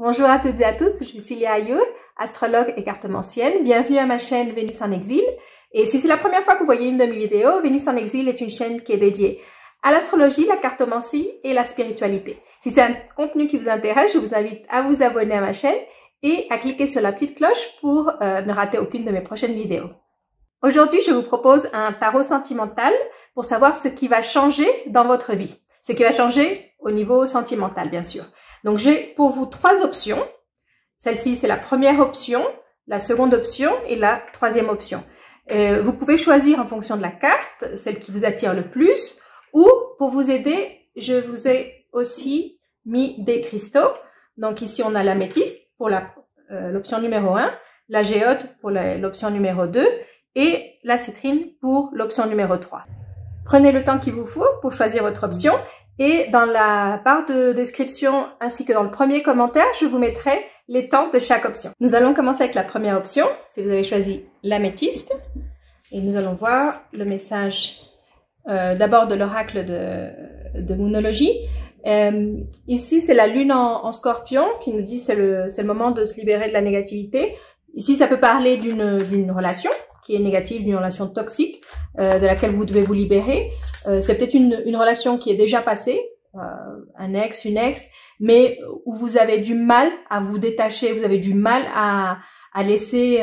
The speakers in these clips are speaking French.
Bonjour à toutes et à tous, je suis Cilia Ayour, astrologue et cartomancienne. Bienvenue à ma chaîne Vénus en exil. Et si c'est la première fois que vous voyez une de mes vidéos, Vénus en exil est une chaîne qui est dédiée à l'astrologie, la cartomancie et la spiritualité. Si c'est un contenu qui vous intéresse, je vous invite à vous abonner à ma chaîne et à cliquer sur la petite cloche pour ne rater aucune de mes prochaines vidéos. Aujourd'hui, je vous propose un tarot sentimental pour savoir ce qui va changer dans votre vie. Ce qui va changer au niveau sentimental, bien sûr. Donc, j'ai pour vous 3 options. Celle-ci, c'est la première option, la seconde option et la troisième option. Vous pouvez choisir en fonction de la carte, celle qui vous attire le plus, ou pour vous aider, je vous ai aussi mis des cristaux. Donc ici, on a l'améthyste pour l'option numéro 1, la géode pour l'option numéro 2 et la citrine pour l'option numéro 3. Prenez le temps qu'il vous faut pour choisir votre option et dans la barre de description ainsi que dans le premier commentaire, je vous mettrai les temps de chaque option. Nous allons commencer avec la première option, si vous avez choisi l'améthyste. Et nous allons voir le message d'abord de l'oracle de Moonologie. Ici, c'est la lune en scorpion qui nous dit c'est le moment de se libérer de la négativité. Ici, ça peut parler d'une relation qui est négative, d'une relation toxique de laquelle vous devez vous libérer. C'est peut-être une relation qui est déjà passée, un ex, une ex, mais où vous avez du mal à vous détacher, vous avez du mal à laisser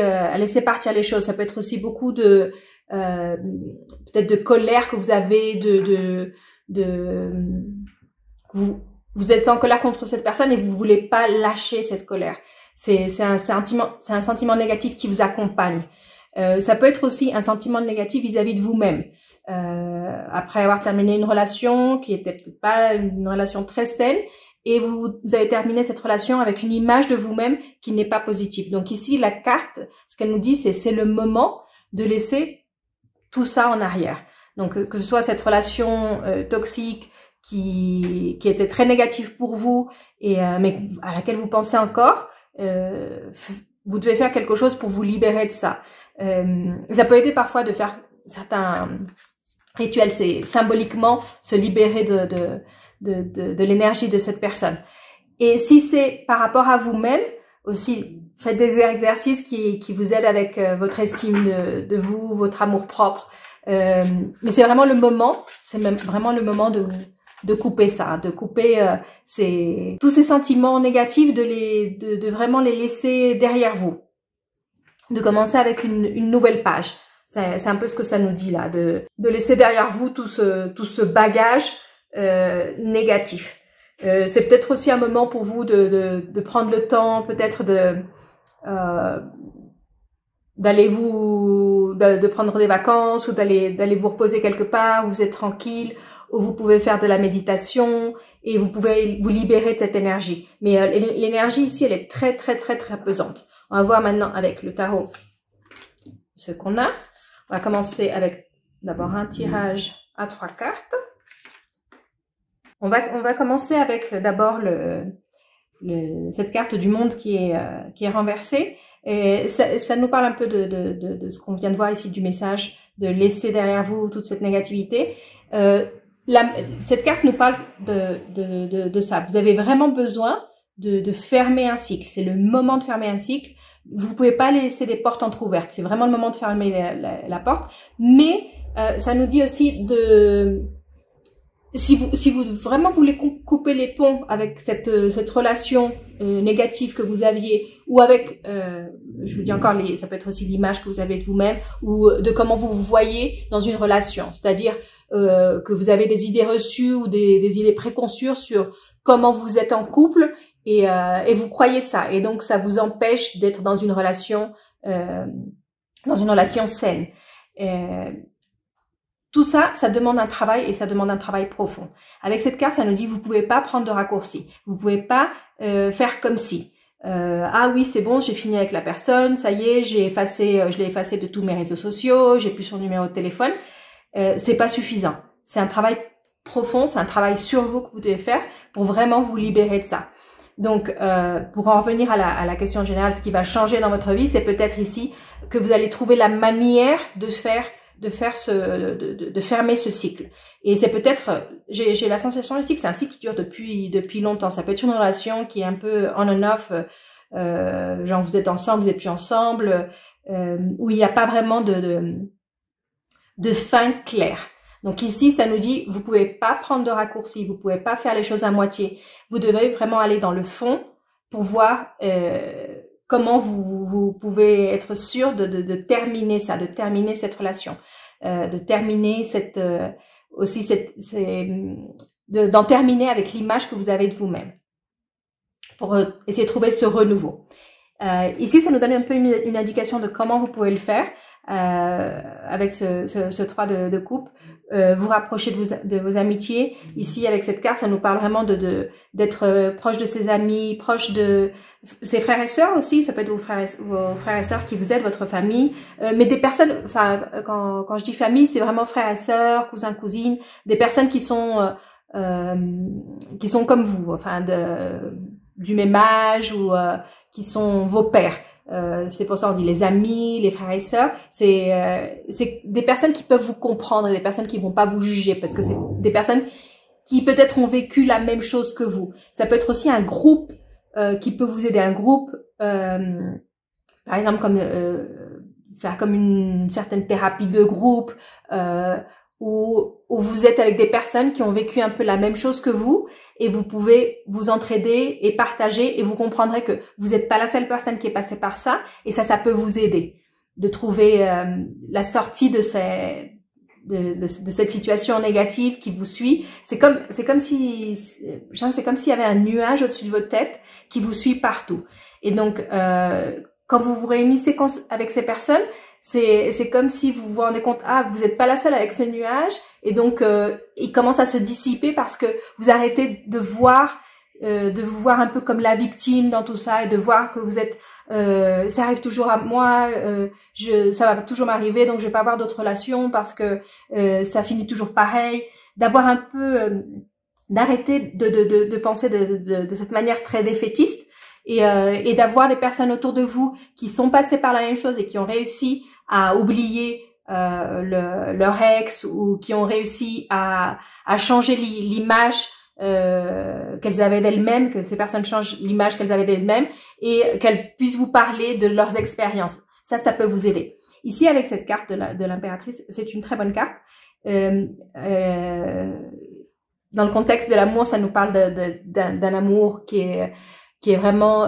partir les choses. Ça peut être aussi beaucoup de peut-être de colère que vous avez, vous êtes en colère contre cette personne et vous voulez pas lâcher cette colère. C'est un sentiment négatif qui vous accompagne. Ça peut être aussi un sentiment négatif vis-à-vis de vous-même. Après avoir terminé une relation qui était peut-être pas une relation très saine, et vous avez terminé cette relation avec une image de vous-même qui n'est pas positive. Donc ici, la carte, ce qu'elle nous dit, c'est le moment de laisser tout ça en arrière. Donc que ce soit cette relation toxique qui était très négative pour vous, mais à laquelle vous pensez encore, vous devez faire quelque chose pour vous libérer de ça. Ça peut aider parfois de faire certains rituels, c'est symboliquement se libérer de l'énergie de cette personne. Et si c'est par rapport à vous-même, aussi faites des exercices qui vous aident avec votre estime de vous, votre amour propre. Mais c'est vraiment le moment, c'est même vraiment le moment de couper ça, de couper tous ces sentiments négatifs, de vraiment les laisser derrière vous. De commencer avec une nouvelle page. C'est un peu ce que ça nous dit là, de laisser derrière vous tout ce bagage négatif. C'est peut-être aussi un moment pour vous de prendre le temps, peut-être de prendre des vacances ou d'aller vous reposer quelque part où vous êtes tranquille, où vous pouvez faire de la méditation et vous pouvez vous libérer de cette énergie. Mais l'énergie ici, elle est très très très très pesante. On va voir maintenant avec le tarot ce qu'on a. On va commencer avec d'abord un tirage à 3 cartes. On va commencer avec d'abord cette carte du monde qui est renversée. Et ça nous parle un peu de ce qu'on vient de voir ici du message, de laisser derrière vous toute cette négativité. Cette carte nous parle de ça. Vous avez vraiment besoin de fermer un cycle. C'est le moment de fermer un cycle. Vous pouvez pas laisser des portes entrouvertes. C'est vraiment le moment de fermer la porte. Mais ça nous dit aussi si vous vraiment voulez couper les ponts avec cette relation négative que vous aviez, ou avec, je vous dis encore, ça peut être aussi l'image que vous avez de vous-même, ou de comment vous vous voyez dans une relation. C'est-à-dire que vous avez des idées reçues ou des idées préconçues sur comment vous êtes en couple, et vous croyez ça. Et donc, ça vous empêche d'être dans une relation saine. Tout ça, ça demande un travail et ça demande un travail profond. Avec cette carte, ça nous dit vous pouvez pas prendre de raccourcis. Vous pouvez pas faire comme si. Ah oui, c'est bon, j'ai fini avec la personne, ça y est, je l'ai effacé de tous mes réseaux sociaux, j'ai plus son numéro de téléphone. C'est pas suffisant. C'est un travail profond, c'est un travail sur vous que vous devez faire pour vraiment vous libérer de ça. Donc, pour en revenir à la question générale, ce qui va changer dans votre vie, c'est peut-être ici que vous allez trouver la manière de faire de faire de fermer ce cycle. Et c'est peut-être, j'ai la sensation aussi que c'est un cycle qui dure depuis longtemps. Ça peut être une relation qui est un peu on and off, genre vous êtes ensemble, vous êtes plus ensemble, où il n'y a pas vraiment de fin claire. Donc ici, ça nous dit, vous pouvez pas prendre de raccourcis, vous pouvez pas faire les choses à moitié. Vous devez vraiment aller dans le fond pour voir comment vous pouvez être sûr de terminer ça, de terminer cette relation, de terminer d'en terminer avec l'image que vous avez de vous-même, pour essayer de trouver ce renouveau. Ici, ça nous donne un peu une indication de comment vous pouvez le faire avec ce 3 de coupe. Vous rapprocher de vos amitiés. Ici, avec cette carte, ça nous parle vraiment d'être proche de ses amis, proche de ses frères et sœurs aussi. Ça peut être vos frères et sœurs qui vous aident, votre famille. Mais des personnes, enfin, quand je dis famille, c'est vraiment frères et sœurs, cousins, cousines, des personnes qui sont comme vous, enfin, du même âge ou qui sont vos pères. C'est pour ça on dit les amis, les frères et sœurs. C'est des personnes qui peuvent vous comprendre et des personnes qui vont pas vous juger parce que c'est des personnes qui peut-être ont vécu la même chose que vous. Ça peut être aussi un groupe qui peut vous aider. Un groupe, par exemple, comme faire comme une certaine thérapie de groupe où vous êtes avec des personnes qui ont vécu un peu la même chose que vous et vous pouvez vous entraider et partager et vous comprendrez que vous n'êtes pas la seule personne qui est passée par ça et ça peut vous aider de trouver la sortie de cette situation négative qui vous suit. C'est comme s'il y avait un nuage au-dessus de votre tête qui vous suit partout. Et donc, quand vous vous réunissez avec ces personnes, c'est comme si vous vous rendez compte, vous n'êtes pas la seule avec ce nuage, et donc il commence à se dissiper parce que vous arrêtez de vous voir un peu comme la victime dans tout ça, et de voir que vous êtes, ça arrive toujours à moi, ça va toujours m'arriver, donc je vais pas avoir d'autres relations parce que ça finit toujours pareil. D'avoir un peu, d'arrêter de penser de cette manière très défaitiste. Et d'avoir des personnes autour de vous qui sont passées par la même chose et qui ont réussi à oublier leur ex ou qui ont réussi à changer l'image qu'elles avaient d'elles-mêmes, que ces personnes changent l'image qu'elles avaient d'elles-mêmes et qu'elles puissent vous parler de leurs expériences. Ça peut vous aider. Ici, avec cette carte de l'impératrice, c'est une très bonne carte. Dans le contexte de l'amour, ça nous parle d'un amour qui est vraiment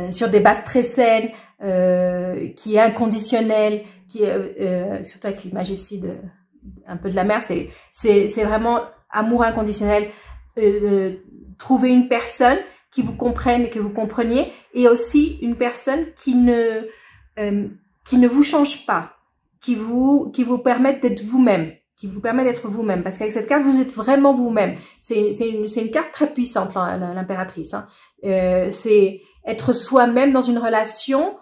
sur des bases très saines, qui est inconditionnel, qui est surtout avec l'image ici un peu de la mer, c'est vraiment amour inconditionnel. Trouver une personne qui vous comprenne et que vous compreniez, et aussi une personne qui ne vous change pas, qui vous permette d'être vous-même. Qui vous permet d'être vous-même, parce qu'avec cette carte, vous êtes vraiment vous-même. C'est une carte très puissante, l'impératrice. Hein. C'est être soi-même dans une relation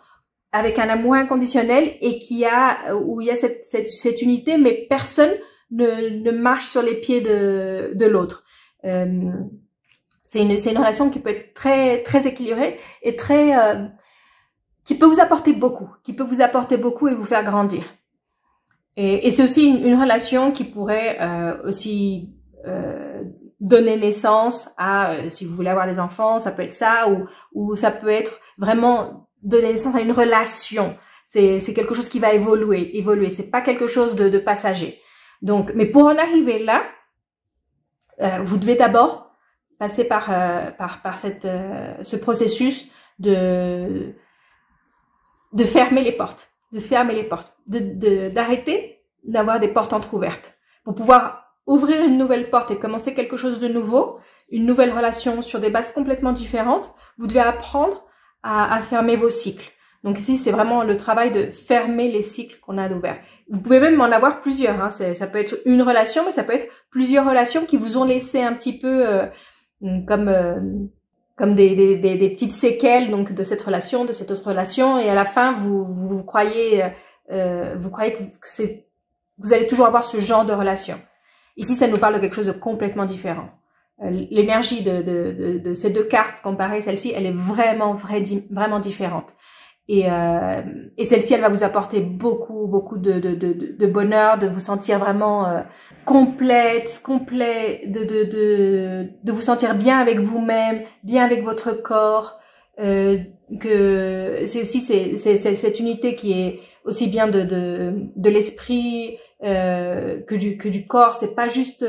avec un amour inconditionnel et où il y a cette unité, mais personne ne marche sur les pieds de l'autre. C'est une relation qui peut être très très équilibrée et qui peut vous apporter beaucoup, et vous faire grandir. Et c'est aussi une relation qui pourrait aussi donner naissance à, si vous voulez avoir des enfants, ça peut être ça, ou ça peut être vraiment donner naissance à une relation. C'est quelque chose qui va évoluer. C'est pas quelque chose de passager. Donc, mais pour en arriver là, vous devez d'abord passer par ce processus de fermer les portes. D'arrêter d'avoir des portes entrouvertes pour pouvoir ouvrir une nouvelle porte et commencer quelque chose de nouveau, une nouvelle relation sur des bases complètement différentes. Vous devez apprendre à fermer vos cycles. Donc ici, c'est vraiment le travail de fermer les cycles qu'on a d'ouverts. Vous pouvez même en avoir plusieurs. Hein. Ça peut être une relation, mais ça peut être plusieurs relations qui vous ont laissé un petit peu comme des petites séquelles donc de cette relation, de cette autre relation, et à la fin vous croyez que vous allez toujours avoir ce genre de relation. Ici, ça nous parle de quelque chose de complètement différent. L'énergie de ces deux cartes comparée, celle-ci, elle est vraiment différente. Et celle-ci, elle va vous apporter beaucoup de bonheur, de vous sentir vraiment complet, de vous sentir bien avec vous-même, bien avec votre corps. Que c'est aussi cette unité qui est aussi bien de l'esprit que du corps. C'est pas juste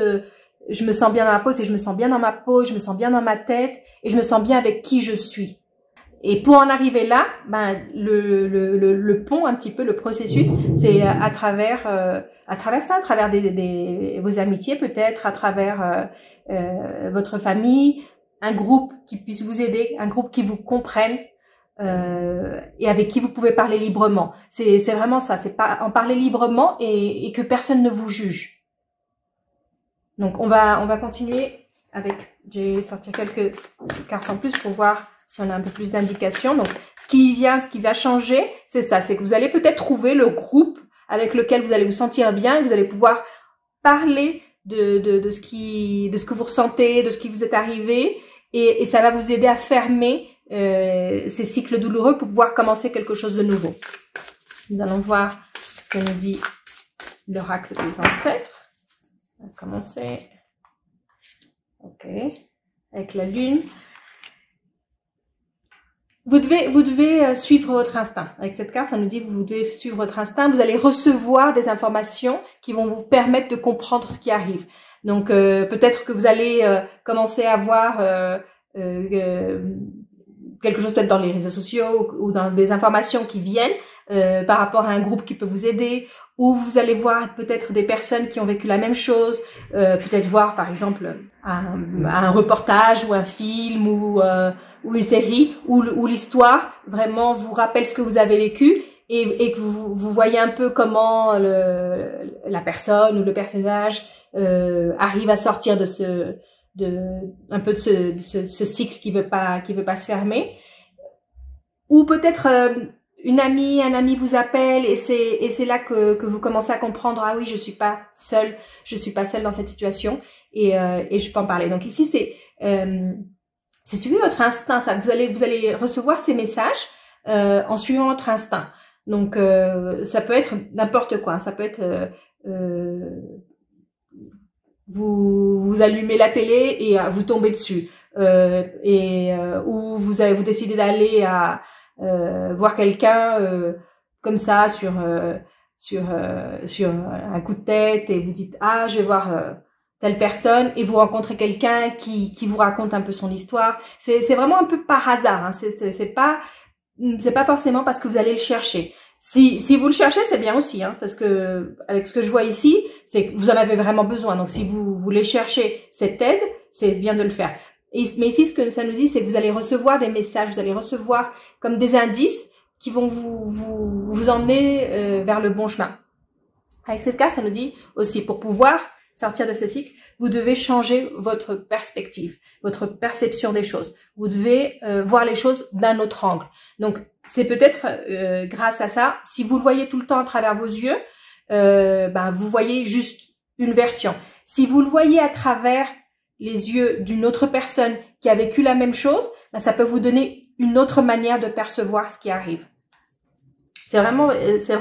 je me sens bien dans ma peau, c'est je me sens bien dans ma peau, je me sens bien dans ma tête et je me sens bien avec qui je suis. Et pour en arriver là, ben le pont un petit peu, le processus, c'est à travers ça, à travers vos amitiés peut-être, à travers votre famille, un groupe qui puisse vous aider, un groupe qui vous comprenne et avec qui vous pouvez parler librement. C'est vraiment ça, c'est pas en parler librement et que personne ne vous juge. Donc on va continuer avec, je vais sortir quelques cartes en plus pour voir si on a un peu plus d'indications. Donc ce qui va changer, c'est ça, c'est que vous allez peut-être trouver le groupe avec lequel vous allez vous sentir bien et vous allez pouvoir parler de ce que vous ressentez, de ce qui vous est arrivé et ça va vous aider à fermer ces cycles douloureux pour pouvoir commencer quelque chose de nouveau. Nous allons voir ce que nous dit l'oracle des ancêtres. On va commencer. Ok. Avec la lune. Vous devez suivre votre instinct. Avec cette carte, ça nous dit que vous devez suivre votre instinct. Vous allez recevoir des informations qui vont vous permettre de comprendre ce qui arrive. Donc, peut-être que vous allez commencer à voir quelque chose peut-être dans les réseaux sociaux ou dans des informations qui viennent par rapport à un groupe qui peut vous aider, ou vous allez voir peut-être des personnes qui ont vécu la même chose, peut-être voir par exemple un reportage ou un film ou une série où l'histoire vraiment vous rappelle ce que vous avez vécu et que vous voyez un peu comment la personne ou le personnage arrive à sortir un peu de ce cycle qui veut pas se fermer. Ou peut-être un ami vous appelle et c'est là que vous commencez à comprendre, ah oui, je suis pas seule dans cette situation et je peux en parler. Donc ici c'est suivez votre instinct, ça vous allez recevoir ces messages en suivant votre instinct. Donc ça peut être n'importe quoi, ça peut être vous allumez la télé et vous tombez dessus ou vous décidez d'aller à voir quelqu'un comme ça sur un coup de tête et vous dites ah je vais voir telle personne et vous rencontrez quelqu'un qui vous raconte un peu son histoire. C'est vraiment un peu par hasard, hein. C'est pas forcément parce que vous allez le chercher. Si vous le cherchez, c'est bien aussi, hein, parce que avec ce que je vois ici, c'est que vous en avez vraiment besoin. Donc si vous voulez chercher cette aide, c'est bien de le faire. Mais ici, ce que ça nous dit, c'est que vous allez recevoir des messages, vous allez recevoir comme des indices qui vont vous emmener vers le bon chemin. Avec cette carte, ça nous dit aussi, pour pouvoir sortir de ce cycle, vous devez changer votre perspective, votre perception des choses. Vous devez voir les choses d'un autre angle. Donc, c'est peut-être grâce à ça, si vous le voyez tout le temps à travers vos yeux, vous voyez juste une version. Si vous le voyez à travers les yeux d'une autre personne qui a vécu la même chose, ça peut vous donner une autre manière de percevoir ce qui arrive. C'est vraiment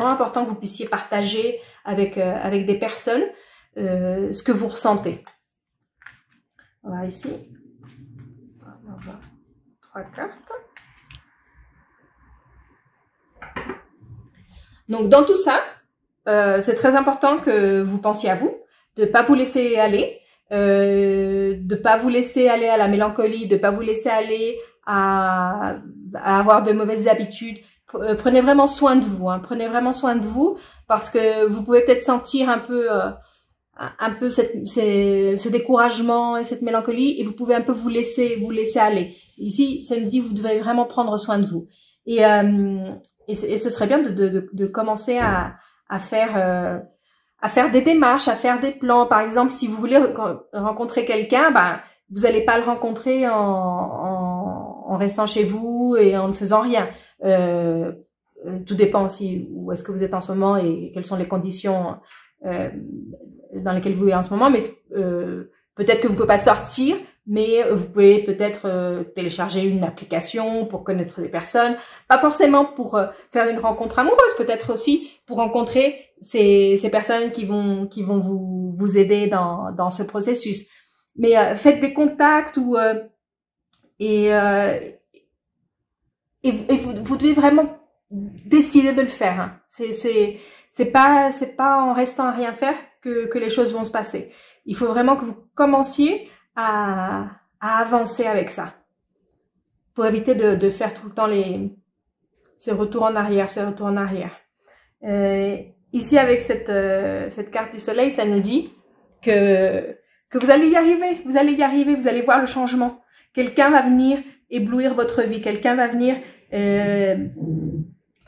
important que vous puissiez partager avec des personnes ce que vous ressentez. Voilà, ici, on va voir 3 cartes. Donc, dans tout ça, c'est très important que vous pensiez à vous, de pas vous laisser aller, de pas vous laisser aller à la mélancolie, de pas vous laisser aller à avoir de mauvaises habitudes. Prenez vraiment soin de vous, hein. Prenez vraiment soin de vous parce que vous pouvez peut-être sentir un peu ce découragement et cette mélancolie et vous pouvez un peu vous laisser aller. Ici, ça nous dit que vous devez vraiment prendre soin de vous. Et ce serait bien de commencer à faire des démarches, à faire des plans. Par exemple, si vous voulez rencontrer quelqu'un, vous n'allez pas le rencontrer en restant chez vous et en ne faisant rien. Tout dépend aussi où est-ce que vous êtes en ce moment et quelles sont les conditions dans lesquelles vous êtes en ce moment. Mais peut-être que vous ne pouvez pas sortir mais vous pouvez peut-être télécharger une application pour connaître des personnes, pas forcément pour faire une rencontre amoureuse, peut-être aussi pour rencontrer ces personnes qui vont vous aider dans ce processus. Mais faites des contacts et vous devez vraiment décider de le faire. Hein. C'est pas en restant à rien faire que les choses vont se passer. Il faut vraiment que vous commenciez à avancer avec ça, pour éviter de faire tout le temps ces retours en arrière, ici avec cette carte du soleil, ça nous dit que vous allez y arriver, vous allez voir le changement. Quelqu'un va venir éblouir votre vie, quelqu'un va venir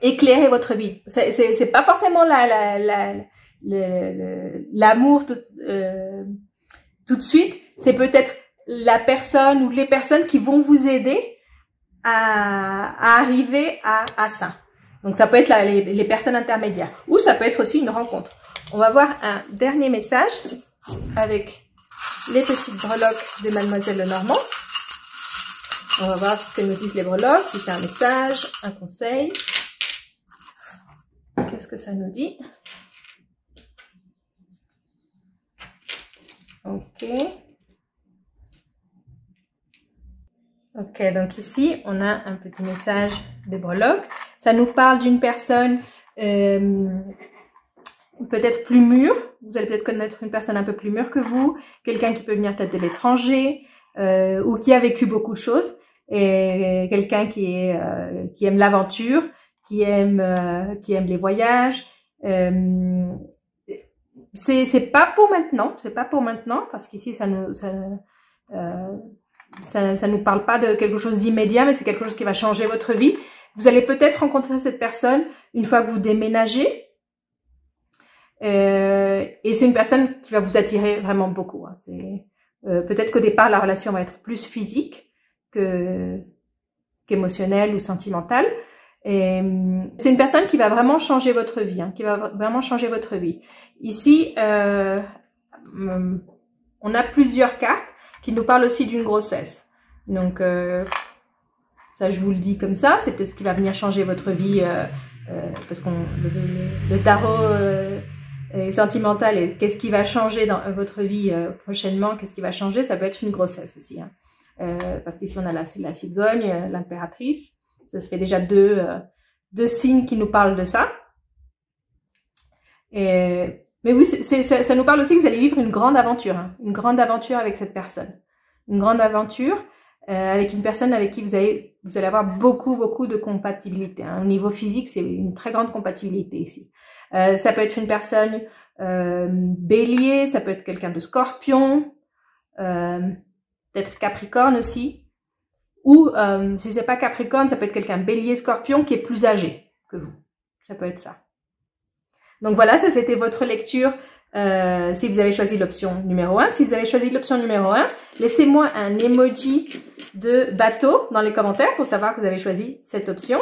éclairer votre vie. C'est pas forcément l'amour tout de suite, c'est peut-être la personne ou les personnes qui vont vous aider à arriver à ça. Donc ça peut être les personnes intermédiaires, ou ça peut être aussi une rencontre. On va voir un dernier message avec les petites breloques de Mademoiselle Lenormand. On va voir ce que nous disent les breloques, si c'est un message, un conseil. Qu'est-ce que ça nous dit? Ok, donc ici, on a un petit message des breloques. Ça nous parle d'une personne peut-être plus mûre. Vous allez peut-être connaître une personne un peu plus mûre que vous, quelqu'un qui peut venir peut-être de l'étranger ou qui a vécu beaucoup de choses, et quelqu'un qui aime l'aventure, qui aime les voyages. C'est pas pour maintenant, parce qu'ici ça nous parle pas de quelque chose d'immédiat, mais c'est quelque chose qui va changer votre vie. Vous allez peut-être rencontrer cette personne une fois que vous déménagez, et c'est une personne qui va vous attirer vraiment beaucoup. Hein. Peut-être qu'au départ la relation va être plus physique qu'émotionnelle ou sentimentale. C'est une personne qui va vraiment changer votre vie, hein, Ici, on a plusieurs cartes qui nous parlent aussi d'une grossesse. Donc, ça, je vous le dis comme ça, c'est peut-être ce qui va venir changer votre vie, parce que le tarot est sentimental, et qu'est-ce qui va changer dans votre vie prochainement, qu'est-ce qui va changer, ça peut être une grossesse aussi. Hein. Parce qu'ici, on a la cigogne, l'impératrice. Ça se fait déjà deux signes qui nous parlent de ça. Mais oui, ça nous parle aussi que vous allez vivre une grande aventure, hein, une grande aventure avec cette personne. Une grande aventure avec une personne avec qui vous allez avoir beaucoup de compatibilité. Hein. Au niveau physique, c'est une très grande compatibilité ici. Ça peut être une personne bélier, ça peut être quelqu'un de scorpion, peut-être capricorne aussi. Ou si c'est pas Capricorne, ça peut être quelqu'un bélier, scorpion qui est plus âgé que vous. Ça peut être ça. Donc voilà, ça c'était votre lecture si vous avez choisi l'option numéro 1. Si vous avez choisi l'option numéro 1, laissez-moi un emoji de bateau dans les commentaires pour savoir que vous avez choisi cette option.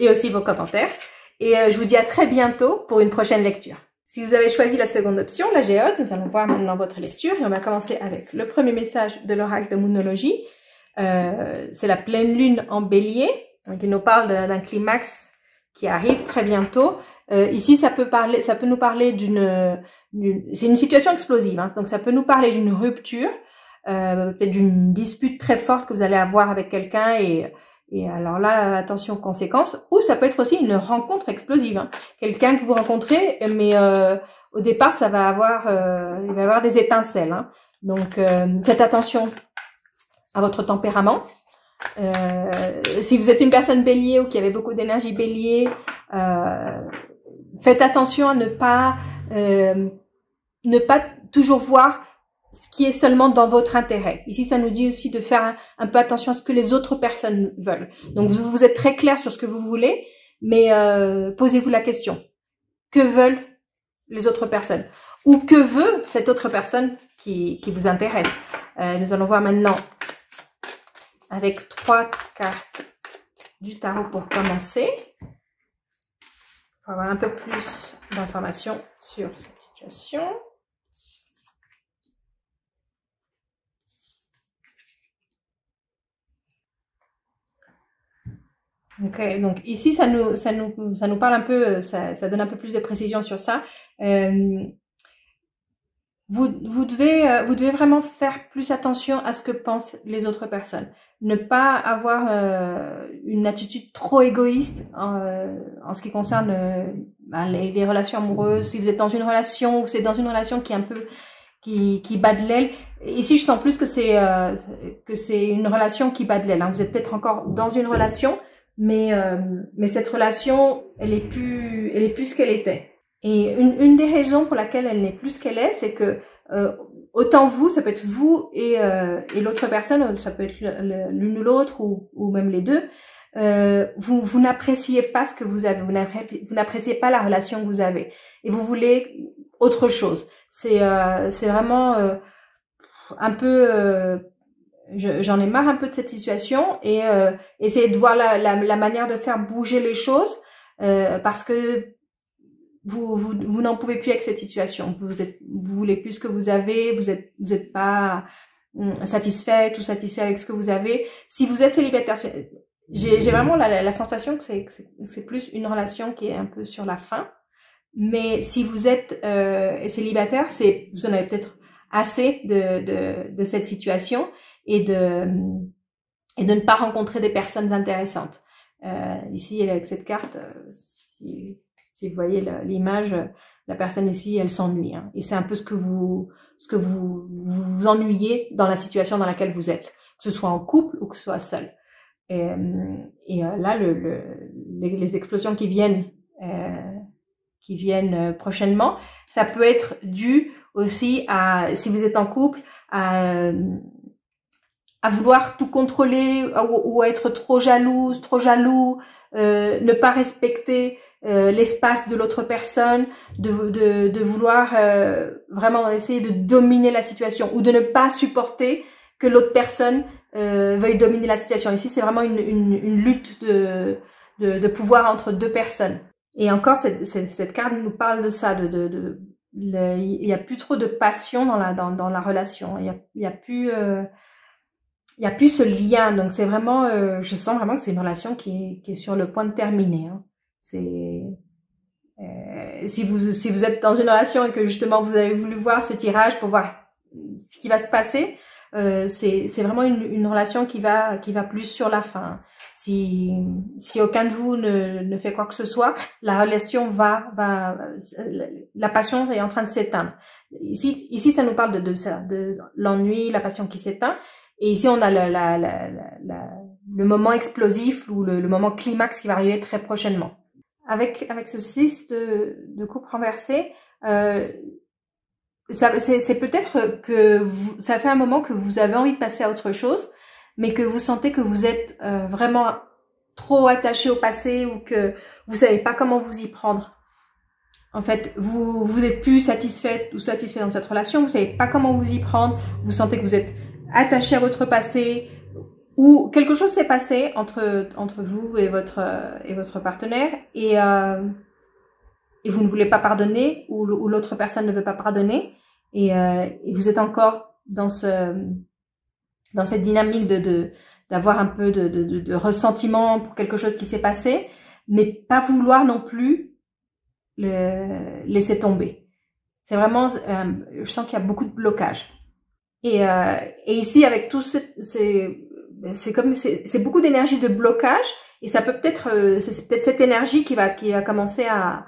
Et aussi vos commentaires. Et je vous dis à très bientôt pour une prochaine lecture. Si vous avez choisi la seconde option, la géode, nous allons voir maintenant votre lecture. Et on va commencer avec le premier message de l'oracle de Moonologie. C'est la pleine lune en bélier, qui nous parle d'un climax qui arrive très bientôt. Ici, ça peut nous parler c'est une situation explosive, hein, donc ça peut nous parler d'une rupture, peut-être d'une dispute très forte que vous allez avoir avec quelqu'un, et alors là, attention aux conséquences. Ou ça peut être aussi une rencontre explosive, hein, quelqu'un que vous rencontrez, mais au départ, il va y avoir des étincelles, hein, donc faites attention à votre tempérament. Si vous êtes une personne bélier ou qui avait beaucoup d'énergie bélier, faites attention à ne pas toujours voir ce qui est seulement dans votre intérêt. Ici, ça nous dit aussi de faire un peu attention à ce que les autres personnes veulent. Donc, vous êtes très clair sur ce que vous voulez, mais posez-vous la question. Que veulent les autres personnes? Ou que veut cette autre personne qui vous intéresse? Nous allons voir maintenant avec 3 cartes du tarot pour commencer, pour avoir un peu plus d'informations sur cette situation. Ok, donc ici ça nous parle un peu, ça donne un peu plus de précision sur ça. Vous devez vraiment faire plus attention à ce que pensent les autres personnes. Ne pas avoir une attitude trop égoïste en ce qui concerne les relations amoureuses. Si vous êtes dans une relation ou c'est dans une relation qui est un peu qui bat de l'aile. Ici, je sens plus que c'est une relation qui bat de l'aile. Hein. Vous êtes peut-être encore dans une relation, mais cette relation, elle est plus ce qu'elle était. Et une des raisons pour laquelle elle n'est plus ce qu'elle est, c'est que autant vous, ça peut être vous et l'autre personne, ça peut être l'une ou l'autre ou même les deux. Vous n'appréciez pas ce que vous avez, vous n'appréciez pas la relation que vous avez, et vous voulez autre chose. C'est vraiment un peu. J'en ai marre un peu de cette situation et essayer de voir la manière de faire bouger les choses parce que vous n'en pouvez plus avec cette situation. Vous voulez plus ce que vous avez, vous êtes pas satisfait ou satisfait avec ce que vous avez. Si vous êtes célibataire, j'ai vraiment la sensation que c'est plus une relation qui est un peu sur la fin. Mais si vous êtes célibataire, vous en avez peut-être assez de cette situation et de ne pas rencontrer des personnes intéressantes. Ici, avec cette carte, si vous voyez l'image, la personne ici, elle s'ennuie. Hein, et c'est un peu ce que vous ennuyez dans la situation dans laquelle vous êtes, que ce soit en couple ou que ce soit seul. Et là, les explosions qui viennent prochainement, ça peut être dû aussi à, si vous êtes en couple, à vouloir tout contrôler ou à être trop jalouse, trop jaloux, ne pas respecter l'espace de l'autre personne, de vouloir vraiment essayer de dominer la situation ou de ne pas supporter que l'autre personne veuille dominer la situation. Ici, c'est vraiment une lutte de pouvoir entre deux personnes. Et encore, cette carte nous parle de ça, il y a plus trop de passion dans la relation. Il y a plus ce lien. Donc c'est vraiment, je sens vraiment que c'est une relation qui est sur le point de terminer. Hein. Si vous êtes dans une relation et que justement vous avez voulu voir ce tirage pour voir ce qui va se passer, c'est vraiment une relation qui va plus sur la fin. Si aucun de vous ne fait quoi que ce soit, la relation la passion est en train de s'éteindre. Ici ça nous parle de l'ennui, la passion qui s'éteint, et ici on a le moment explosif ou le moment climax qui va arriver très prochainement. Avec ce 6 de coupe renversée, c'est peut-être que ça fait un moment que vous avez envie de passer à autre chose, mais que vous sentez que vous êtes vraiment trop attaché au passé ou que vous savez pas comment vous y prendre. En fait, vous êtes plus satisfait ou satisfait dans cette relation, vous savez pas comment vous y prendre, vous sentez que vous êtes attaché à votre passé ou quelque chose s'est passé entre vous et votre partenaire et vous ne voulez pas pardonner ou l'autre personne ne veut pas pardonner et vous êtes encore dans cette dynamique d'avoir un peu de ressentiment pour quelque chose qui s'est passé, mais pas vouloir non plus le laisser tomber. C'est vraiment, je sens qu'il y a beaucoup de blocage. Et ici, avec tout c'est beaucoup d'énergie de blocage, et ça peut c'est peut-être cette énergie qui va commencer à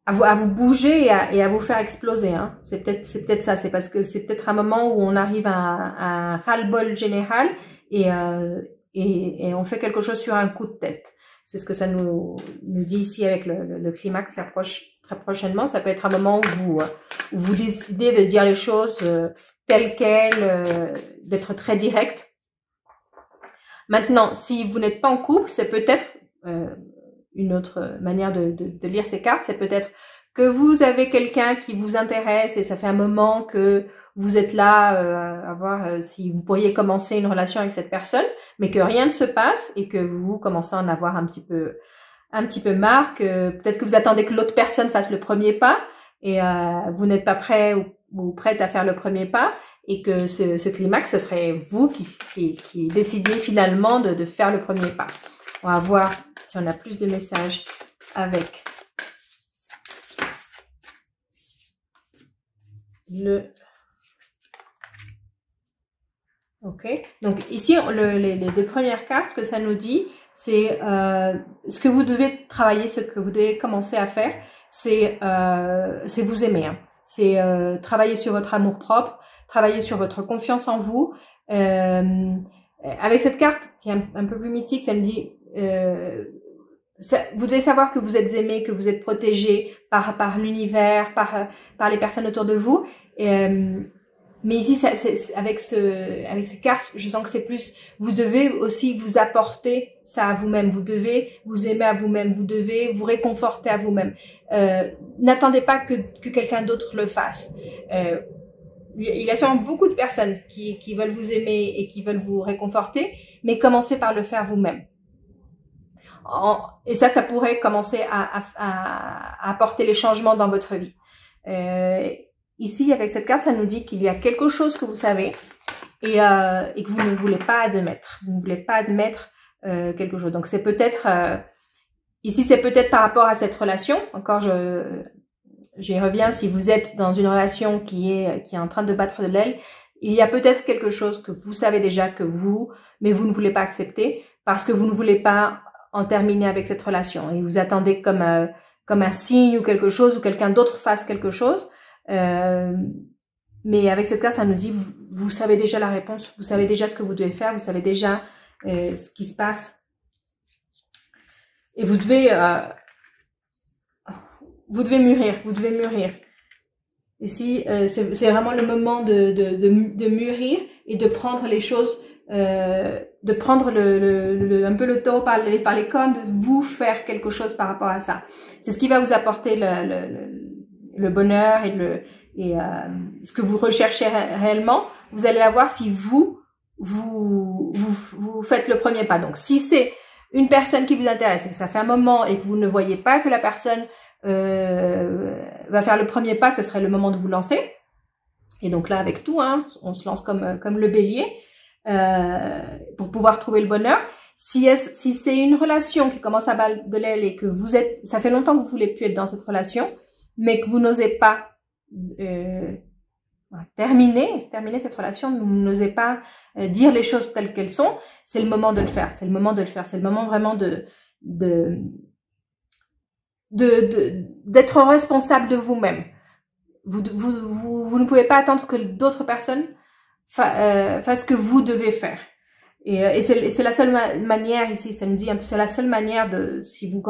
vous bouger et à vous faire exploser. Hein. C'est peut-être ça. C'est parce que c'est peut-être un moment où on arrive à un ras-le-bol général et on fait quelque chose sur un coup de tête. C'est ce que ça nous dit ici avec le climax qui approche très prochainement. Ça peut être un moment où vous décidez de dire les choses telles quelles, d'être très direct. Maintenant, si vous n'êtes pas en couple, c'est peut-être une autre manière de lire ces cartes, c'est peut-être que vous avez quelqu'un qui vous intéresse et ça fait un moment que vous êtes là à voir si vous pourriez commencer une relation avec cette personne, mais que rien ne se passe et que vous commencez à en avoir un petit peu marre, que peut-être que vous attendez que l'autre personne fasse le premier pas et vous n'êtes pas prêt ou prête à faire le premier pas et que ce climax, ce serait vous qui décidiez finalement de faire le premier pas. On va voir si on a plus de messages avec le... Ok, donc ici, les deux premières cartes, ce que ça nous dit, c'est ce que vous devez travailler, ce que vous devez commencer à faire, c'est vous aimer. Hein. C'est travailler sur votre amour-propre, travailler sur votre confiance en vous. Avec cette carte, qui est un peu plus mystique, ça me dit... vous devez savoir que vous êtes aimé, que vous êtes protégé par l'univers, par les personnes autour de vous. Mais ici, avec ces cartes, je sens que c'est plus, vous devez aussi vous apporter ça à vous-même. Vous devez vous aimer à vous-même. Vous devez vous réconforter à vous-même. N'attendez pas que quelqu'un d'autre le fasse. Il y a sûrement beaucoup de personnes qui veulent vous aimer et qui veulent vous réconforter, mais commencez par le faire vous-même. Et ça pourrait commencer à apporter les changements dans votre vie. Ici, avec cette carte, ça nous dit qu'il y a quelque chose que vous savez et que vous ne voulez pas admettre. Vous ne voulez pas admettre quelque chose. Donc, c'est peut-être... ici, c'est peut-être par rapport à cette relation. Encore, j'y reviens. Si vous êtes dans une relation qui est en train de battre de l'aile, il y a peut-être quelque chose que vous savez déjà mais vous ne voulez pas accepter parce que vous ne voulez pas en terminer avec cette relation. Et vous attendez comme un signe ou quelque chose, ou quelqu'un d'autre fasse quelque chose. Mais avec cette carte, ça nous dit, vous savez déjà la réponse, vous savez déjà ce que vous devez faire, vous savez déjà ce qui se passe. Et vous devez mûrir, vous devez mûrir. Ici, c'est vraiment le moment de mûrir et de prendre les choses, de prendre un peu le taureau par les cornes, de vous faire quelque chose par rapport à ça. C'est ce qui va vous apporter le bonheur et ce que vous recherchez réellement. Vous allez avoir si vous faites le premier pas. Donc, si c'est une personne qui vous intéresse et que ça fait un moment et que vous ne voyez pas que la personne va faire le premier pas, ce serait le moment de vous lancer. Et donc là, avec tout, hein, on se lance comme le bélier pour pouvoir trouver le bonheur. Si c'est une relation qui commence à battre de l'aile et que ça fait longtemps que vous voulez plus être dans cette relation, mais que vous n'osez pas terminer cette relation, vous n'osez pas dire les choses telles qu'elles sont, c'est le moment de le faire. C'est le moment de le faire. C'est le moment vraiment d'être responsable de vous-même. Vous ne pouvez pas attendre que d'autres personnes fassent ce que vous devez faire. Et c'est la seule manière ici, ça nous dit un peu, c'est la seule manière si vous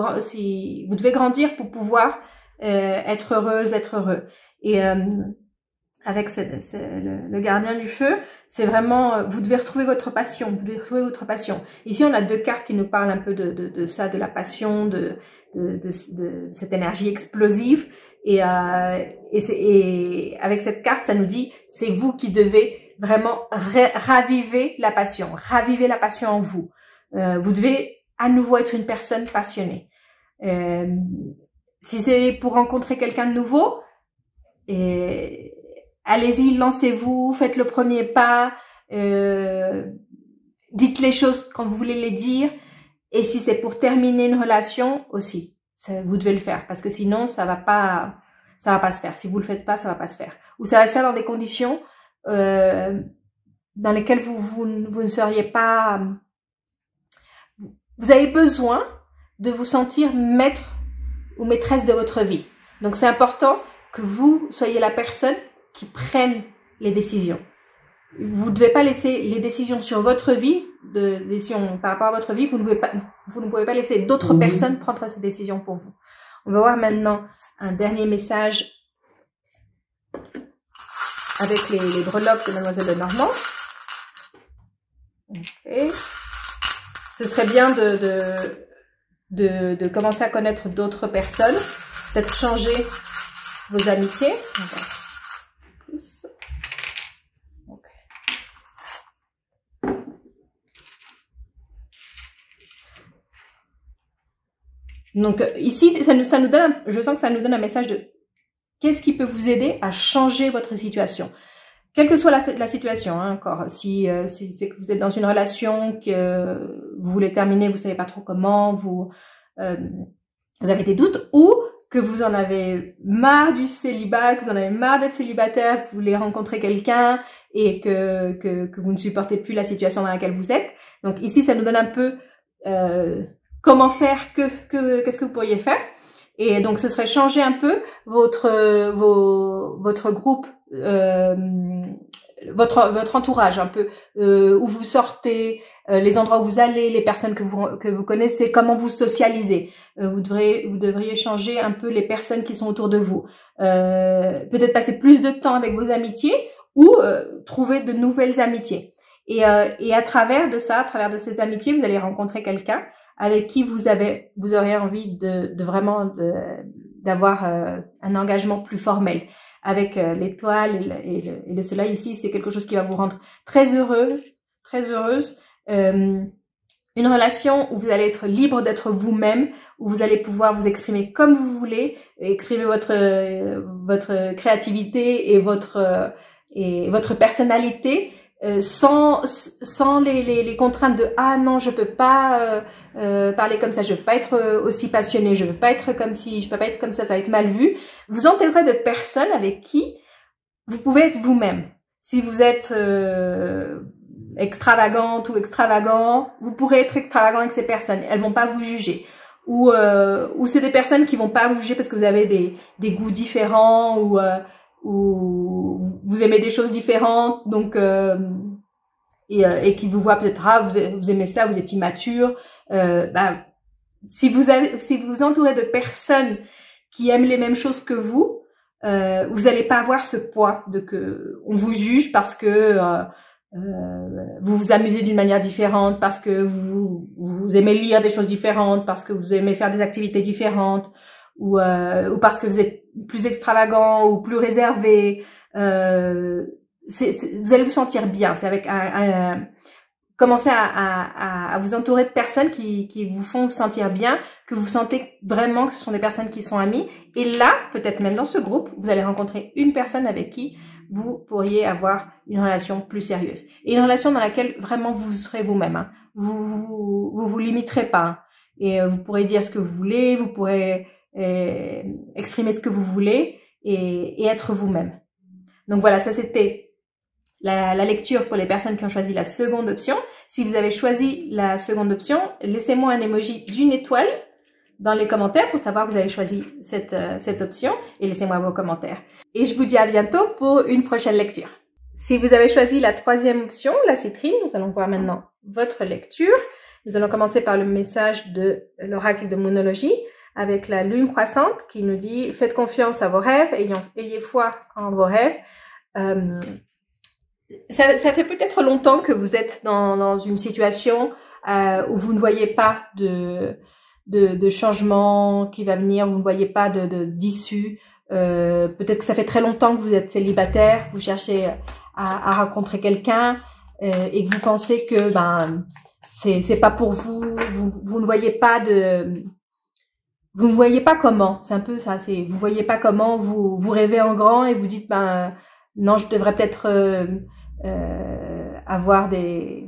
devez grandir pour pouvoir être heureuse, être heureux. Et avec le gardien du feu, c'est vraiment, vous devez retrouver votre passion, vous devez retrouver votre passion. Ici, on a deux cartes qui nous parlent un peu de ça, de la passion, de cette énergie explosive. Et avec cette carte, ça nous dit, c'est vous qui devez vraiment raviver la passion en vous. Vous devez à nouveau être une personne passionnée. Si c'est pour rencontrer quelqu'un de nouveau, allez-y, lancez-vous, faites le premier pas, dites les choses quand vous voulez les dire. Et si c'est pour terminer une relation aussi, vous devez le faire parce que sinon ça va pas se faire. Si vous le faites pas, ça va pas se faire. Ou ça va se faire dans des conditions dans lesquelles vous ne seriez pas. Vous avez besoin de vous sentir maître ou maîtresse de votre vie. Donc c'est important que vous soyez la personne qui prenne les décisions. Vous ne devez pas laisser les décisions sur votre vie, décisions par rapport à votre vie, vous ne pouvez pas laisser d'autres personnes prendre ces décisions pour vous. On va voir maintenant un dernier message avec les breloques de Mademoiselle Lenormand. Ok. Ce serait bien de commencer à connaître d'autres personnes, peut-être changer vos amitiés. Okay. Donc ici, ça nous donne, je sens que ça nous donne un message de qu'est-ce qui peut vous aider à changer votre situation. quelle que soit la situation, hein, encore. Si c'est que vous êtes dans une relation que vous voulez terminer, vous savez pas trop comment, vous avez des doutes, ou que vous en avez marre du célibat, que vous en avez marre d'être célibataire, que vous voulez rencontrer quelqu'un et que vous ne supportez plus la situation dans laquelle vous êtes. Donc ici, ça nous donne un peu comment faire, qu'est-ce que vous pourriez faire. Et donc ce serait changer un peu votre groupe, votre entourage un peu, où vous sortez, les endroits où vous allez, les personnes que vous connaissez, comment vous socialisez. Vous devriez changer un peu les personnes qui sont autour de vous. Peut-être passer plus de temps avec vos amitiés ou trouver de nouvelles amitiés. Et à travers de ça, à travers de ces amitiés, vous allez rencontrer quelqu'un avec qui vous auriez envie de vraiment d'avoir un engagement plus formel. Avec l'étoile et le soleil ici, c'est quelque chose qui va vous rendre très heureux, très heureuse. Une relation où vous allez être libre d'être vous-même, où vous allez pouvoir vous exprimer comme vous voulez, exprimer votre créativité et votre personnalité, sans les contraintes de ah non, je peux pas parler comme ça, je peux pas être aussi passionnée, je peux pas être comme si, je peux pas être comme ça va être mal vu. Vous entourez de personnes avec qui vous pouvez être vous-même. Si vous êtes extravagante ou extravagant, vous pourrez être extravagant avec ces personnes, elles vont pas vous juger. Ou c'est des personnes qui vont pas vous juger parce que vous avez des goûts différents ou vous aimez des choses différentes, donc et qui vous voient peut-être ah vous aimez ça, vous êtes immature. Si vous entourez de personnes qui aiment les mêmes choses que vous allez pas avoir ce poids de que on vous juge parce que vous vous amusez d'une manière différente, parce que vous aimez lire des choses différentes, parce que vous aimez faire des activités différentes, ou parce que vous êtes plus extravagant ou plus réservé. Vous allez vous sentir bien. C'est avec commencez à vous entourer de personnes qui vous font vous sentir bien, que vous sentez vraiment que ce sont des personnes qui sont amies. Et là, peut-être même dans ce groupe, vous allez rencontrer une personne avec qui vous pourriez avoir une relation plus sérieuse. Et une relation dans laquelle vraiment vous serez vous-même. Hein. Vous limiterez pas. Hein. Et vous pourrez dire ce que vous voulez, vous pourrez exprimer ce que vous voulez et être vous-même. Donc voilà, ça c'était la lecture pour les personnes qui ont choisi la seconde option. Si vous avez choisi la seconde option, laissez-moi un emoji d'une étoile dans les commentaires pour savoir que vous avez choisi cette option et laissez-moi vos commentaires. Et je vous dis à bientôt pour une prochaine lecture. Si vous avez choisi la troisième option, la citrine, nous allons voir maintenant votre lecture. Nous allons commencer par le message de l'oracle de Moonologie avec la lune croissante qui nous dit « Faites confiance à vos rêves, ayez foi en vos rêves ». Ça fait peut-être longtemps que vous êtes dans une situation où vous ne voyez pas de changement qui va venir, vous ne voyez pas d'issue. Peut-être que ça fait très longtemps que vous êtes célibataire, vous cherchez à rencontrer quelqu'un et que vous pensez que c'est pas pour vous, vous ne voyez pas vous ne voyez pas comment. C'est un peu ça, vous voyez pas comment, vous rêvez en grand et vous dites non, je devrais peut-être avoir des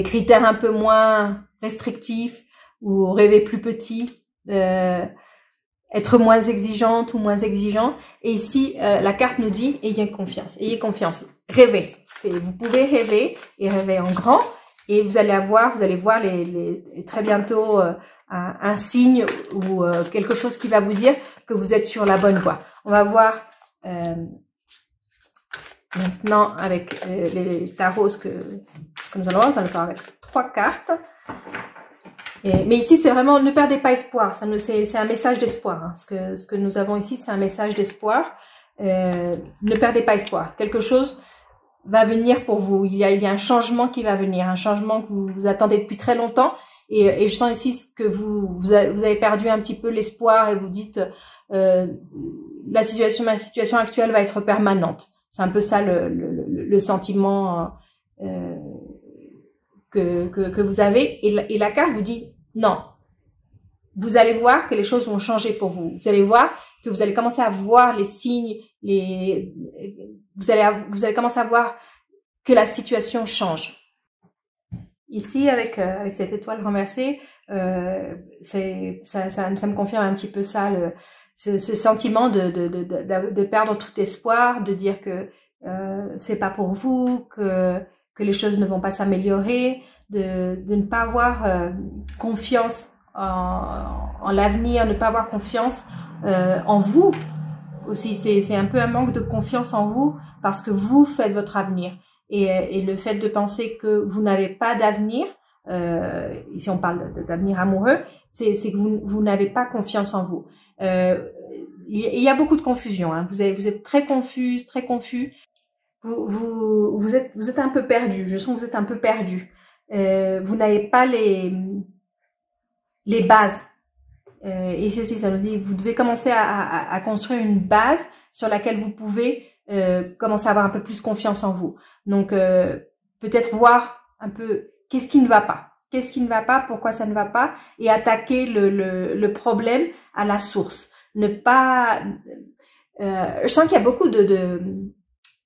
critères un peu moins restrictifs ou rêver plus petit, être moins exigeante ou moins exigeant. Et ici, la carte nous dit ayez confiance, rêvez. Vous pouvez rêver et rêver en grand et vous allez voir très bientôt un signe ou quelque chose qui va vous dire que vous êtes sur la bonne voie. On va voir maintenant avec les tarots ce que nous allons voir. Nous allons faire avec 3 cartes. Mais ici, c'est vraiment ne perdez pas espoir. C'est un message d'espoir. Hein. Ce que nous avons ici, c'est un message d'espoir. Ne perdez pas espoir. Quelque chose va venir pour vous. Il y a un changement qui va venir, un changement que vous attendez depuis très longtemps. Et je sens ici que vous avez perdu un petit peu l'espoir et vous dites ma situation actuelle va être permanente. C'est un peu ça le sentiment que vous avez. Et la carte vous dit non, vous allez voir que les choses vont changer pour vous. Vous allez voir que vous allez commencer à voir les signes, vous allez commencer à voir que la situation change. Ici, avec cette étoile renversée, ça me confirme un petit peu ça, ce sentiment de perdre tout espoir, de dire que c'est pas pour vous, que les choses ne vont pas s'améliorer, de ne pas avoir confiance en l'avenir, ne pas avoir confiance en vous aussi. C'est un peu un manque de confiance en vous parce que vous faites votre avenir. Et le fait de penser que vous n'avez pas d'avenir, ici on parle d'avenir amoureux, c'est que vous n'avez pas confiance en vous. Il y a beaucoup de confusion, hein. Vous êtes très confuse, très confus. Vous êtes un peu perdu. Je sens que vous êtes un peu perdu. Vous n'avez pas les bases. Ici aussi, ça nous dit, vous devez commencer à construire une base sur laquelle vous pouvez commencer à avoir un peu plus confiance en vous. Donc, peut-être voir un peu qu'est-ce qui ne va pas. Qu'est-ce qui ne va pas, pourquoi ça ne va pas, et attaquer le problème à la source. Ne pas... je sens qu'il y a beaucoup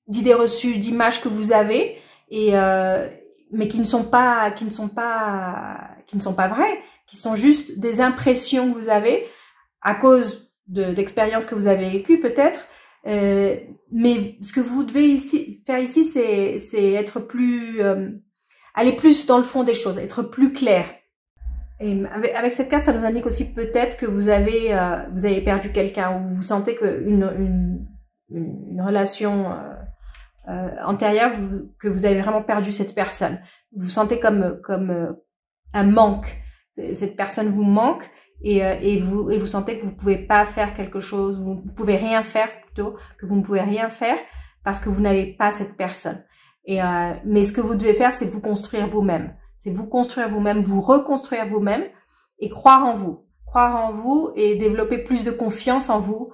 d'idées reçues, d'images que vous avez, mais qui ne sont pas vraies, qui sont juste des impressions que vous avez à cause d'expériences que vous avez vécues peut-être. Mais ce que vous devez faire ici, c'est être plus, aller plus dans le fond des choses, être plus clair. Et avec cette carte, ça nous indique aussi peut-être que vous avez perdu quelqu'un, ou vous sentez que une relation antérieure, que vous avez vraiment perdu cette personne. Vous sentez comme un manque. Cette personne vous manque. Et vous sentez que vous pouvez pas faire quelque chose, vous pouvez rien faire plutôt, que vous ne pouvez rien faire parce que vous n'avez pas cette personne. Mais ce que vous devez faire, c'est vous construire vous-même. C'est vous construire vous-même, vous reconstruire vous-même et croire en vous. Croire en vous et développer plus de confiance en vous.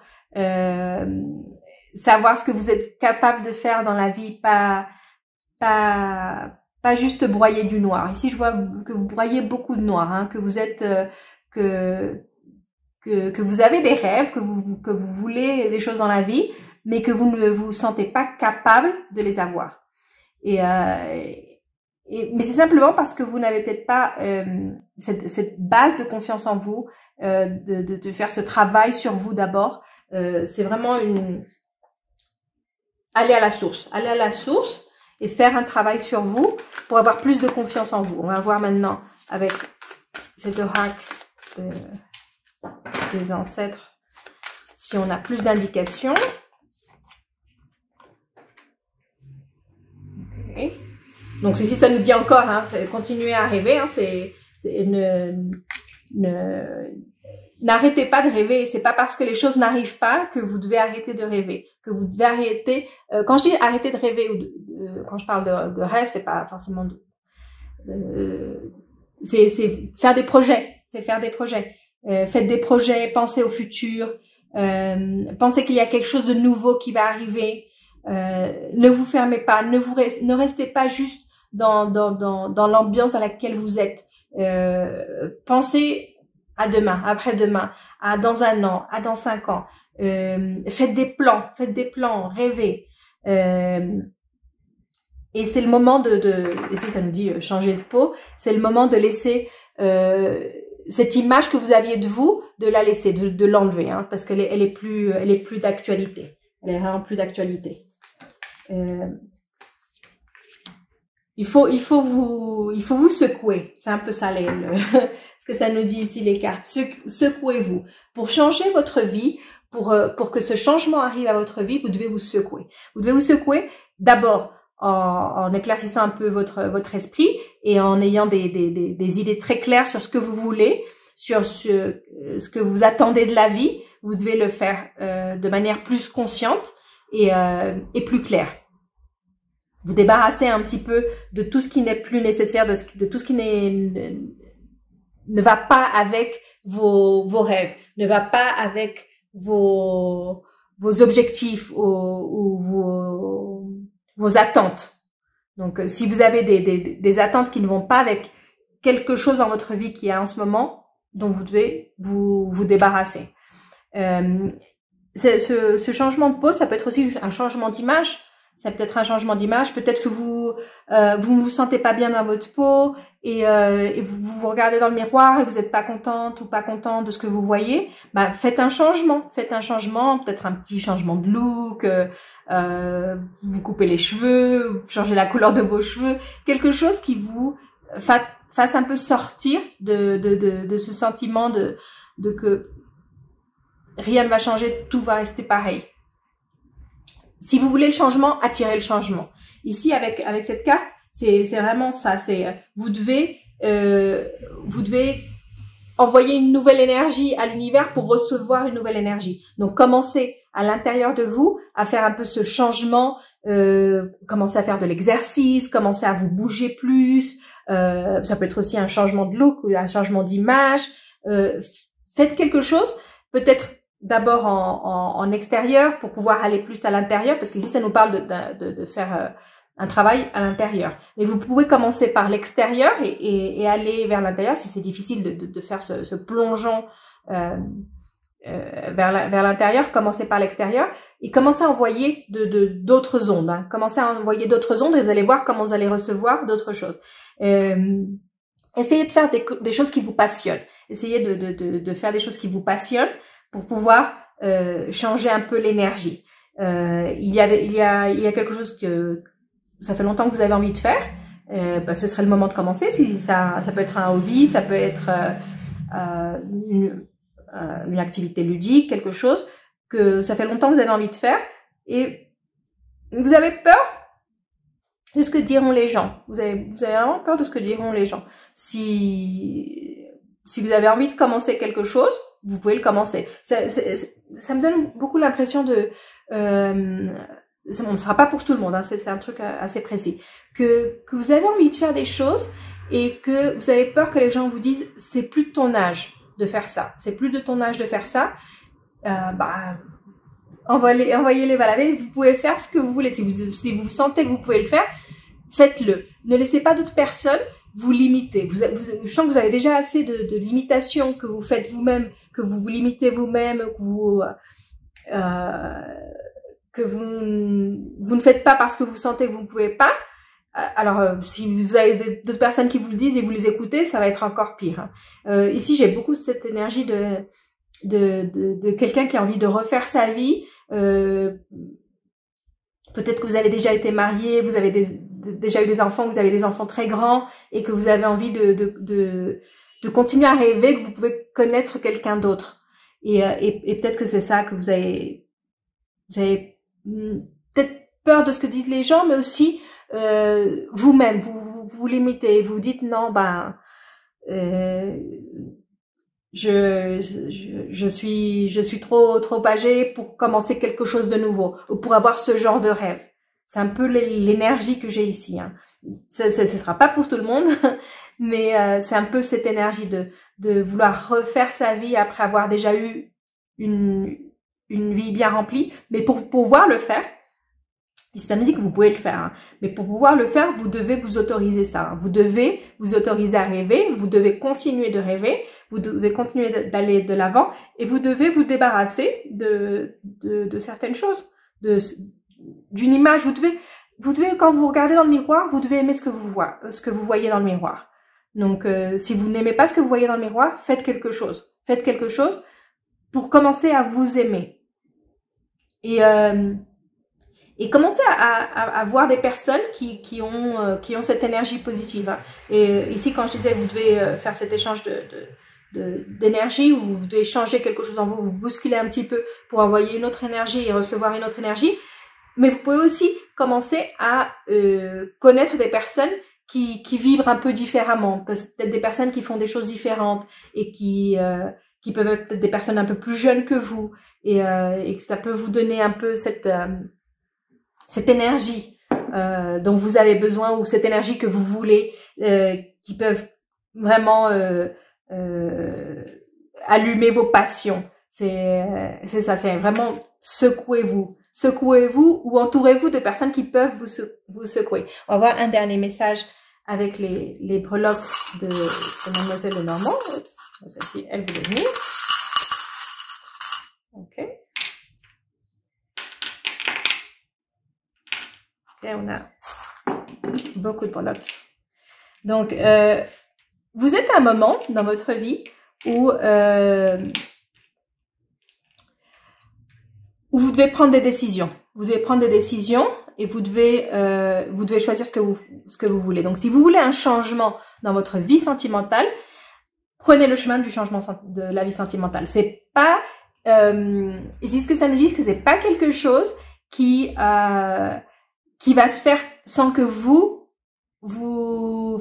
Savoir ce que vous êtes capable de faire dans la vie, pas juste broyer du noir. Ici, je vois que vous broyez beaucoup de noir, hein, que vous êtes... que vous avez des rêves, que vous voulez des choses dans la vie, mais que vous ne vous sentez pas capable de les avoir. Mais c'est simplement parce que vous n'avez peut-être pas cette base de confiance en vous, de faire ce travail sur vous d'abord. C'est vraiment aller à la source et faire un travail sur vous pour avoir plus de confiance en vous. On va voir maintenant avec cet oracle des ancêtres si on a plus d'indications. Okay. Donc ceci, ça nous dit encore, hein, continuez à rêver, hein, n'arrêtez pas de rêver. C'est pas parce que les choses n'arrivent pas que vous devez arrêter de rêver, que vous devez arrêter. Quand je dis arrêter de rêver, quand je parle de rêve, c'est pas forcément c'est faire des projets. C'est faire des projets. Faites des projets, pensez au futur, pensez qu'il y a quelque chose de nouveau qui va arriver. Ne vous fermez pas, ne restez pas juste dans l'ambiance dans laquelle vous êtes. Pensez à demain, après-demain, à dans un an, à dans 5 ans. Faites des plans, rêvez. Et c'est le moment ici ça nous dit changer de peau, c'est le moment de laisser cette image que vous aviez de vous, de la laisser, de l'enlever, hein, parce qu'elle est plus d'actualité. Elle est vraiment plus d'actualité. Il faut vous secouer. C'est un peu ça ce que ça nous dit ici les cartes. Secouez-vous. Pour changer votre vie, pour que ce changement arrive à votre vie, vous devez vous secouer. Vous devez vous secouer d'abord en éclaircissant un peu votre esprit et en ayant des idées très claires sur ce que vous voulez, sur ce que vous attendez de la vie. Vous devez le faire de manière plus consciente et plus claire. Vous débarrassez un petit peu de tout ce qui n'est plus nécessaire, de tout ce qui ne va pas avec vos rêves, ne va pas avec vos objectifs ou vos attentes. Donc, si vous avez des attentes qui ne vont pas avec quelque chose dans votre vie qui est en ce moment, dont vous devez vous débarrasser. Ce changement de peau, ça peut être aussi un changement d'image. Ça peut être un changement d'image. Peut-être que vous vous sentez pas bien dans votre peau et vous regardez dans le miroir et vous n'êtes pas contente ou pas content de ce que vous voyez. Bah, faites un changement. Peut-être un petit changement de look. Vous coupez les cheveux, vous changez la couleur de vos cheveux. Quelque chose qui vous fasse un peu sortir de ce sentiment de que rien ne va changer, tout va rester pareil. Si vous voulez le changement, attirez le changement. Ici, avec cette carte, c'est vraiment ça. Vous devez envoyer une nouvelle énergie à l'univers pour recevoir une nouvelle énergie. Donc, commencez à l'intérieur de vous à faire un peu ce changement. Commencez à faire de l'exercice, commencez à vous bouger plus. Ça peut être aussi un changement de look ou un changement d'image. Faites quelque chose, peut-être d'abord en extérieur pour pouvoir aller plus à l'intérieur, parce qu'ici ça nous parle de faire un travail à l'intérieur. Mais vous pouvez commencer par l'extérieur et aller vers l'intérieur si c'est difficile de faire ce plongeon vers l'intérieur. Commencez par l'extérieur et commencez à envoyer d'autres ondes. Hein. Commencez à envoyer d'autres ondes et vous allez voir comment vous allez recevoir d'autres choses. Essayez de faire des choses qui vous passionnent. Essayez de faire des choses qui vous passionnent pour pouvoir changer un peu l'énergie. Il y a quelque chose que ça fait longtemps que vous avez envie de faire. Ce serait le moment de commencer. Si ça peut être un hobby, ça peut être une activité ludique, quelque chose que ça fait longtemps que vous avez envie de faire et vous avez peur de ce que diront les gens. Vous avez vraiment peur de ce que diront les gens. Si vous avez envie de commencer quelque chose, vous pouvez le commencer. Ça me donne beaucoup l'impression de... on ne sera pas pour tout le monde, hein, c'est un truc assez précis. Que vous avez envie de faire des choses et que vous avez peur que les gens vous disent « c'est plus de ton âge de faire ça, c'est plus de ton âge de faire ça », envoyez-les balader. Vous pouvez faire ce que vous voulez. Si vous sentez que vous pouvez le faire, faites-le. Ne laissez pas d'autres personnes vous limiter. Je sens que vous avez déjà assez de limitations que vous faites vous-même, que vous vous limitez vous-même, que vous ne faites pas parce que vous sentez que vous ne pouvez pas. Alors, si vous avez d'autres personnes qui vous le disent et vous les écoutez, ça va être encore pire. Hein. Ici, j'ai beaucoup cette énergie de quelqu'un qui a envie de refaire sa vie. Peut-être que vous avez déjà été marié, vous avez déjà eu des enfants, vous avez des enfants très grands et que vous avez envie de continuer à rêver que vous pouvez connaître quelqu'un d'autre. Et peut-être que c'est ça que vous avez peut-être peur de ce que disent les gens, mais aussi vous-même, vous limitez, vous dites non, je suis trop âgée pour commencer quelque chose de nouveau ou pour avoir ce genre de rêve. C'est un peu l'énergie que j'ai ici. Hein. Ce sera pas pour tout le monde, mais c'est un peu cette énergie de vouloir refaire sa vie après avoir déjà eu une vie bien remplie. Mais pour pouvoir le faire, ça me dit que vous pouvez le faire, hein. Mais pour pouvoir le faire, vous devez vous autoriser ça. Hein. Vous devez vous autoriser à rêver, vous devez continuer de rêver, vous devez continuer d'aller de l'avant et vous devez vous débarrasser de certaines choses, d'une image. Vous devez, quand vous regardez dans le miroir, vous devez aimer ce que vous voyez dans le miroir. Donc, si vous n'aimez pas ce que vous voyez dans le miroir, faites quelque chose. Faites quelque chose pour commencer à vous aimer. Et commencer à voir des personnes qui ont cette énergie positive. Hein. Et ici, quand je disais, vous devez faire cet échange d'énergie, où vous devez changer quelque chose en vous, vous bousculer un petit peu pour envoyer une autre énergie et recevoir une autre énergie. Mais vous pouvez aussi commencer à connaître des personnes qui vibrent un peu différemment. Peut-être des personnes qui font des choses différentes et qui peuvent être peut-être des personnes un peu plus jeunes que vous et que ça peut vous donner un peu cette énergie dont vous avez besoin ou cette énergie que vous voulez, qui peuvent vraiment allumer vos passions. C'est ça, c'est vraiment secouez-vous ou entourez-vous de personnes qui peuvent vous secouer. On va voir un dernier message avec les breloques de Mademoiselle Lenormand. Oups, si elle voulait venir. Ok. Et on a beaucoup de breloques. Donc, vous êtes à un moment dans votre vie où vous devez prendre des décisions. Vous devez prendre des décisions et vous devez choisir ce que vous voulez. Donc, si vous voulez un changement dans votre vie sentimentale, prenez le chemin du changement de la vie sentimentale. C'est pas ici ce que ça nous dit, c'est que c'est pas quelque chose qui va se faire sans que vous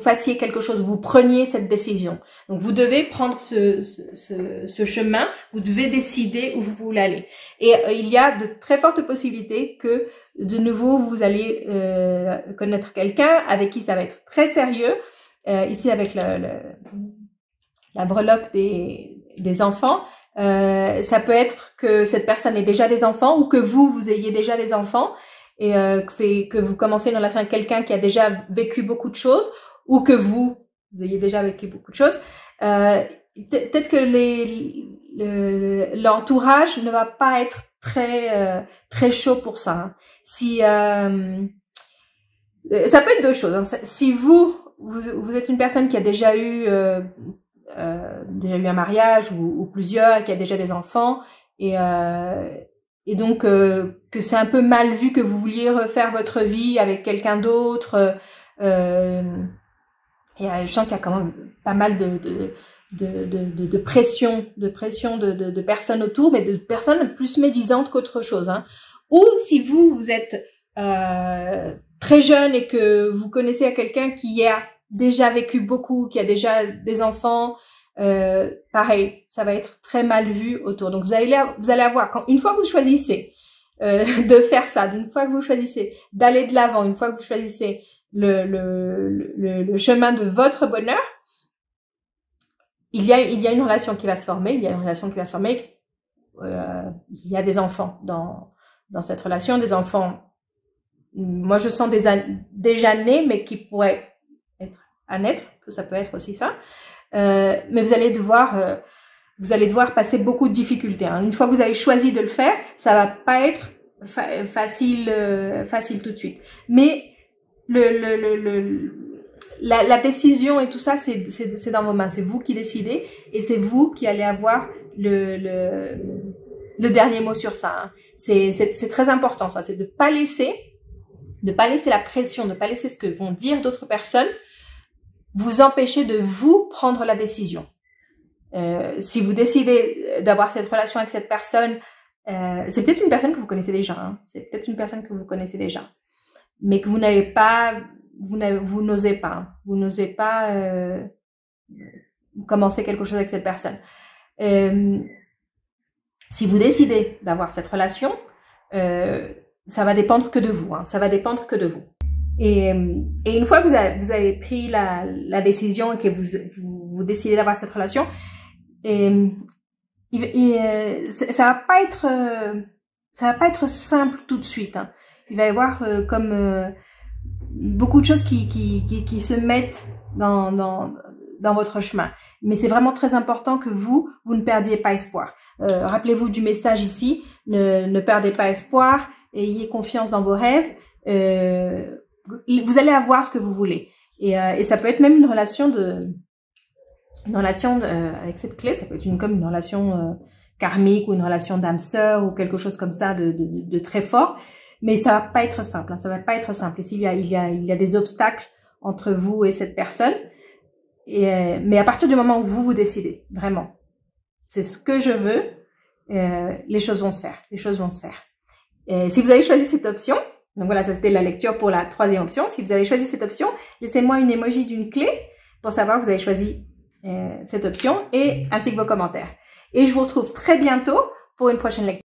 fassiez quelque chose, vous preniez cette décision. Donc, vous devez prendre ce chemin, vous devez décider où vous voulez aller. Et il y a de très fortes possibilités que, de nouveau, vous allez connaître quelqu'un avec qui ça va être très sérieux. Ici, avec la breloque des enfants, ça peut être que cette personne ait déjà des enfants ou que vous ayez déjà des enfants. Et que vous commencez une relation avec quelqu'un qui a déjà vécu beaucoup de choses, ou que vous ayez déjà vécu beaucoup de choses, peut-être que l'entourage ne va pas être très chaud pour ça. Hein. Si ça peut être deux choses. Hein. Si vous êtes une personne qui a déjà eu un mariage ou plusieurs, qui a déjà des enfants, et donc que c'est un peu mal vu que vous vouliez refaire votre vie avec quelqu'un d'autre. Je sens qu'il y a quand même pas mal de pression de personnes autour, mais de personnes plus médisantes qu'autre chose. Hein. Ou si vous êtes très jeune et que vous connaissez quelqu'un qui a déjà vécu beaucoup, qui a déjà des enfants, pareil, ça va être très mal vu autour. Donc vous allez avoir, une fois que vous choisissez de faire ça, une fois que vous choisissez d'aller de l'avant, une fois que vous choisissez le chemin de votre bonheur, il y a une relation qui va se former. Il y a des enfants dans cette relation, des enfants. Moi, je sens déjà nés, mais qui pourraient être à naître. Ça peut être aussi ça. Mais vous allez devoir passer beaucoup de difficultés. Hein. Une fois que vous avez choisi de le faire, ça va pas être facile tout de suite. Mais la décision et tout ça, c'est dans vos mains. C'est vous qui décidez et c'est vous qui allez avoir le dernier mot sur ça. Hein. C'est très important ça. C'est de pas laisser la pression, de pas laisser ce que vont dire d'autres personnes vous empêcher de vous prendre la décision. Si vous décidez d'avoir cette relation avec cette personne, c'est peut-être une personne que vous connaissez déjà. Hein. C'est peut-être une personne que vous connaissez déjà, mais que vous n'osez pas. Hein. Vous n'osez pas commencer quelque chose avec cette personne. Si vous décidez d'avoir cette relation, ça va dépendre que de vous. Hein. Ça va dépendre que de vous. Et une fois que vous avez pris la décision et que vous décidez d'avoir cette relation, ça va pas être simple tout de suite. Hein. Il va y avoir comme beaucoup de choses qui se mettent dans votre chemin. Mais c'est vraiment très important que vous ne perdiez pas espoir. Rappelez-vous du message ici, ne perdez pas espoir, ayez confiance dans vos rêves. Vous allez avoir ce que vous voulez. Et ça peut être même une relation avec cette clé, ça peut être comme une relation karmique ou une relation d'âme sœur ou quelque chose comme ça de très fort. Mais ça va pas être simple. Hein, ça va pas être simple. Ici, il y a des obstacles entre vous et cette personne. Mais à partir du moment où vous décidez, vraiment, c'est ce que je veux, les choses vont se faire. Les choses vont se faire. Et si vous avez choisi cette option, donc voilà, ça c'était la lecture pour la troisième option. Si vous avez choisi cette option, laissez-moi une emoji d'une clé pour savoir que vous avez choisi cette option ainsi que vos commentaires. Et je vous retrouve très bientôt pour une prochaine lecture.